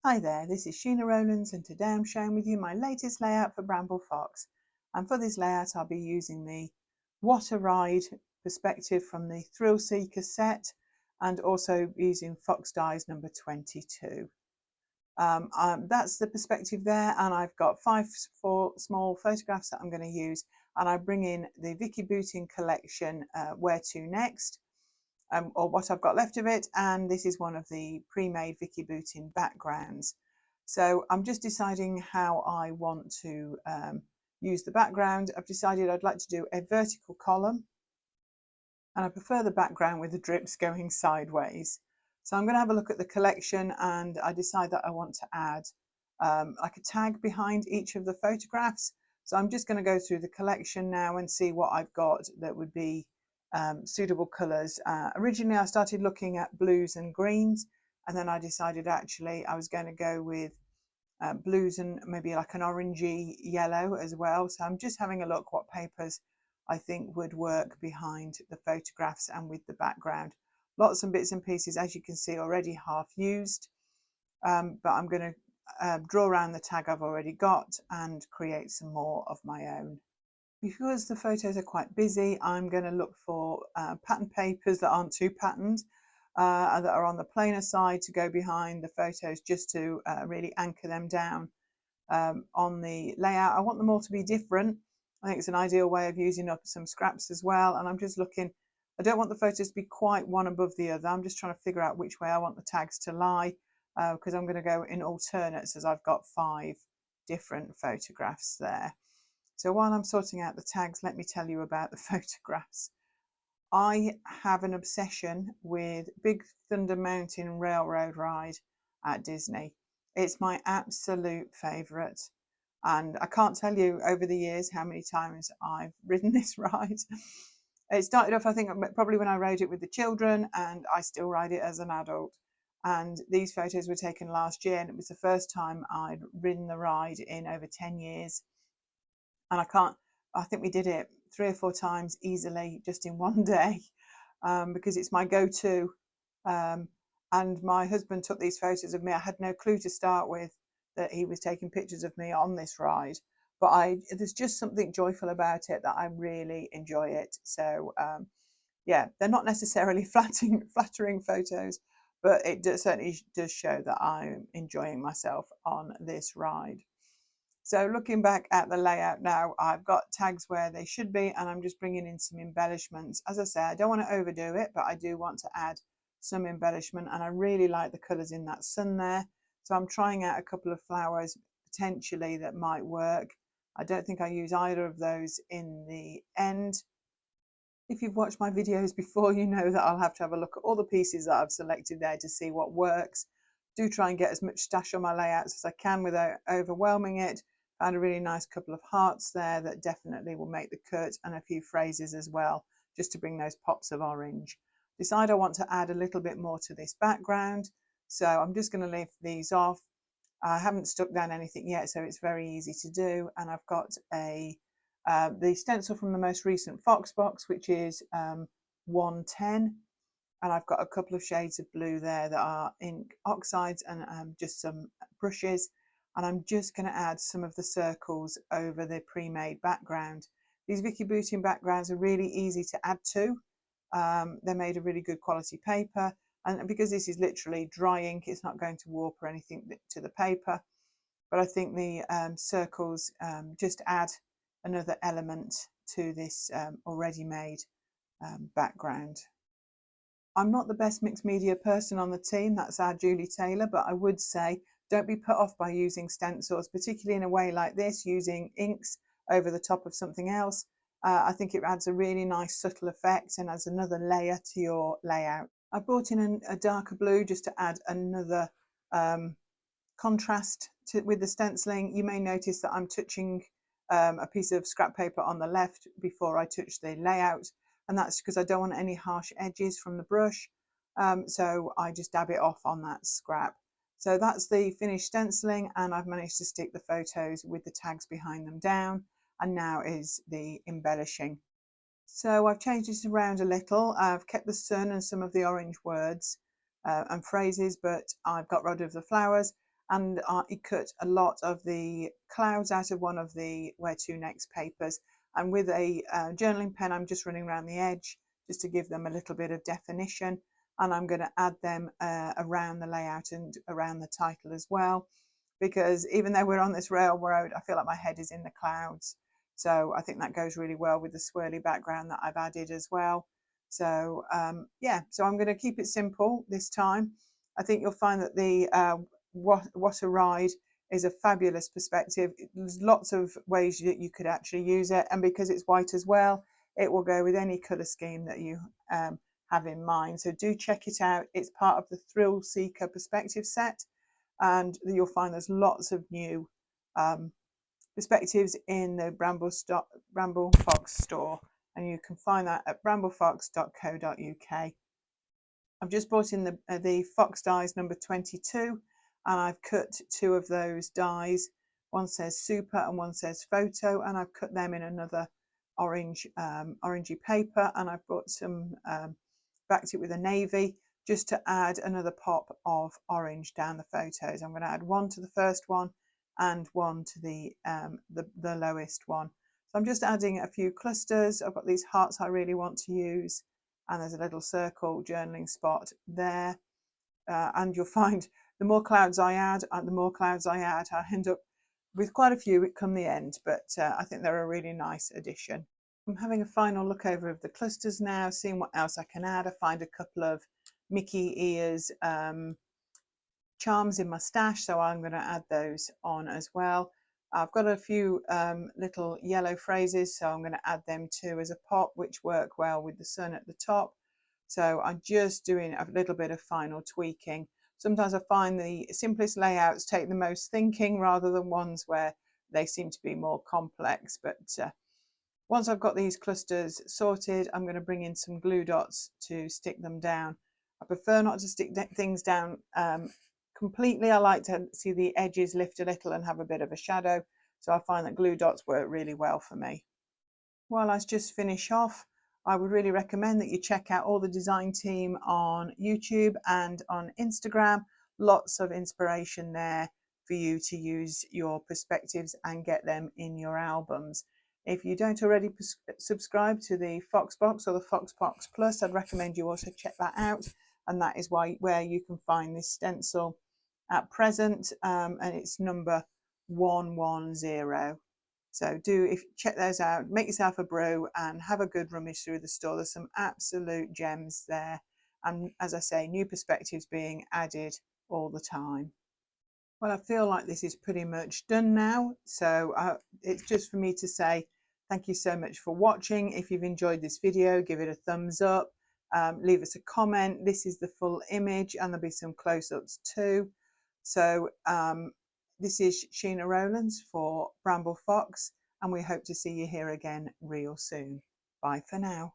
Hi there, this is Sheena Rowlands and today I'm sharing with you my latest layout for Bramble Fox. And for this layout I'll be using the What a Ride perspective from the Thrill Seeker set and also using Fox Dies number 22. That's the perspective there, and I've got four small photographs that I'm going to use, and I bring in the Vicky Booting collection Where To Next. Or what I've got left of it, and this is one of the pre-made Vicky Booting backgrounds. So I'm just deciding how I want to use the background. I've decided I'd like to do a vertical column, and I prefer the background with the drips going sideways. So I'm going to have a look at the collection, and I decide that I want to add like a tag behind each of the photographs. So I'm just going to go through the collection now and see what I've got that would be suitable colours. Originally I started looking at blues and greens, and then I decided actually I was going to go with blues and maybe like an orangey yellow as well. So I'm just having a look what papers I think would work behind the photographs and with the background. Lots of bits and pieces, as you can see, already half used, but I'm going to draw around the tag I've already got and create some more of my own. Because the photos are quite busy, I'm going to look for pattern papers that aren't too patterned, that are on the plainer side to go behind the photos, just to really anchor them down on the layout. I want them all to be different. I think it's an ideal way of using up some scraps as well, and I'm just looking, I don't want the photos to be quite one above the other. I'm just trying to figure out which way I want the tags to lie, because I'm going to go in alternates, as I've got 5 different photographs there. So while I'm sorting out the tags, let me tell you about the photographs. I have an obsession with Big Thunder Mountain Railroad Ride at Disney. It's my absolute favourite. And I can't tell you over the years how many times I've ridden this ride. It started off, I think, probably when I rode it with the children, and I still ride it as an adult. And these photos were taken last year, and it was the first time I'd ridden the ride in over 10 years. And I think we did it 3 or 4 times easily just in one day, because it's my go-to. And my husband took these photos of me. I had no clue to start with that he was taking pictures of me on this ride, but there's just something joyful about it that I really enjoy it. So yeah, they're not necessarily flattering photos, but it certainly does show that I'm enjoying myself on this ride. So looking back at the layout now, I've got tags where they should be, and I'm just bringing in some embellishments. As I say, I don't want to overdo it, but I do want to add some embellishment, and I really like the colours in that sun there. So I'm trying out a couple of flowers potentially that might work. I don't think I use either of those in the end. If you've watched my videos before, you know that I'll have to have a look at all the pieces that I've selected there to see what works. Do try and get as much stash on my layouts as I can without overwhelming it. Found a really nice couple of hearts there that definitely will make the cut, and a few phrases as well, just to bring those pops of orange. Decide I want to add a little bit more to this background, so I'm just going to leave these off. I haven't stuck down anything yet, so it's very easy to do, and I've got the stencil from the most recent Fox box, which is 110, and I've got a couple of shades of blue there that are ink oxides, and just some brushes, and I'm just going to add some of the circles over the pre-made background. These Vicky Booting backgrounds are really easy to add to. They're made of really good quality paper, and because this is literally dry ink, it's not going to warp or anything to the paper, but I think the circles just add another element to this already made background. I'm not the best mixed media person on the team, that's our Julie Taylor, but I would say don't be put off by using stencils, particularly in a way like this, using inks over the top of something else. I think it adds a really nice subtle effect and adds another layer to your layout. I brought in a darker blue just to add another contrast with the stenciling. You may notice that I'm touching a piece of scrap paper on the left before I touch the layout, and that's because I don't want any harsh edges from the brush, so I just dab it off on that scrap. So that's the finished stenciling, and I've managed to stick the photos with the tags behind them down, and now is the embellishing. So I've changed it around a little. I've kept the sun and some of the orange words and phrases, but I've got rid of the flowers, and I cut a lot of the clouds out of one of the Where To Next papers, and with a journaling pen I'm just running around the edge just to give them a little bit of definition, and I'm going to add them around the layout and around the title as well, because even though we're on this railroad, I feel like my head is in the clouds. So I think that goes really well with the swirly background that I've added as well. So yeah, so I'm going to keep it simple this time. I think you'll find that the What a Ride is a fabulous perspective. There's lots of ways that you could actually use it, and because it's white as well, it will go with any colour scheme that you have in mind. So do check it out. It's part of the Thrill Seeker perspective set, and you'll find there's lots of new perspectives in the Bramble Fox store, and you can find that at bramblefox.co.uk. I've just brought in the fox dies number 22, and I've cut two of those dies. One says super and one says photo, and I've cut them in another orange orangey paper, and I've brought some backed it with a navy just to add another pop of orange down the photos. I'm going to add one to the first one and one to the lowest one. So I'm just adding a few clusters. I've got these hearts I really want to use, and there's a little circle journaling spot there. And you'll find the more clouds I add, I end up with quite a few come the end, but I think they're a really nice addition. I'm having a final look over of the clusters now, seeing what else I can add. I find a couple of Mickey ears charms in my stash, so I'm going to add those on as well. I've got a few little yellow phrases, so I'm going to add them too as a pop, which work well with the sun at the top. So I'm just doing a little bit of final tweaking. Sometimes I find the simplest layouts take the most thinking rather than ones where they seem to be more complex. But once I've got these clusters sorted, I'm going to bring in some glue dots to stick them down. I prefer not to stick things down completely. I like to see the edges lift a little and have a bit of a shadow. So I find that glue dots work really well for me. While I just finish off, I would really recommend that you check out all the design team on YouTube and on Instagram. Lots of inspiration there for you to use your perspectives and get them in your albums. If you don't already subscribe to the Foxbox or the Foxbox Plus, I'd recommend you also check that out. And that is where you can find this stencil at present, and it's number 110. So check those out, make yourself a brew and have a good rummage through the store. There's some absolute gems there. And as I say, new perspectives being added all the time. Well, I feel like this is pretty much done now. So it's just for me to say thank you so much for watching. If you've enjoyed this video, give it a thumbs up. Leave us a comment. This is the full image, and there'll be some close-ups too. So this is Sheena Rowlands for Bramble Fox, and we hope to see you here again real soon. Bye for now.